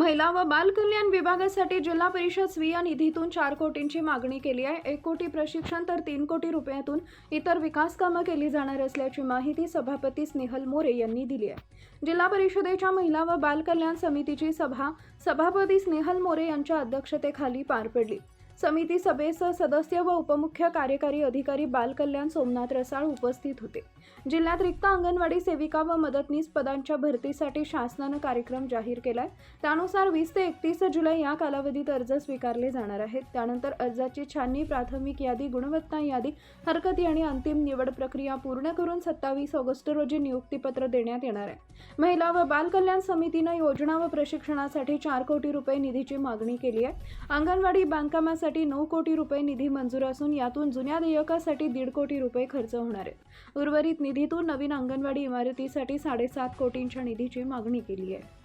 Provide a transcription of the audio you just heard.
महिला व बाल कल्याण विभागासाठी जिल्हा परिषद स्वीय निधीतून 4 कोटींची मागणी केली आहे। 1 कोटी प्रशिक्षण तर 3 कोटी रुपयातून इतर विकास कामं केली जाणार असल्याची माहिती सभापती स्नेहल मोरे यांनी दिली आहे। जिल्हा परिषदेच्या महिला व बाल कल्याण समितीची सभा सभापती स्नेहल मोरे यांच्या अध्यक्षतेखाली पार पडली। समिती सभेस सदस्य व उपमुख्य कार्यकारी अधिकारी बाल कल्याण सोमनाथ रसाळ उपस्थित होते। जिल्ह्यात रिक्त अंगणवाडी सेविका व मदतनीस पदांच्या भरतीसाठी शासनाने कार्यक्रम जाहीर केलाय। त्यानुसार 20 ते 31 जुलै या कालावधीत अर्ज स्वीकारले जाणार आहेत। त्यानंतर अर्जाची छाननी, प्राथमिक यादी, गुणवत्ता यादी, हरकती आणि अंतिम निवड प्रक्रिया पूर्ण करून 27 ऑगस्ट रोजी नियुक्तीपत्र देण्यात येणार आहे। महिला व बाल कल्याण समितीने योजना व प्रशिक्षणासाठी 4 कोटी रुपये निधीची मागणी केली आहे। अंगणवाडी बांधकामासाठी 9 कोटी रुपये निधी मंजूर असून यातून जुन्या देयकासाठी 1.5 कोटी रुपये खर्च होणार आहे। उर्वरित निधीतून नवीन अंगणवाडी इमारतीसाठी 7.5 कोटींच्या निधीची मागणी केली आहे।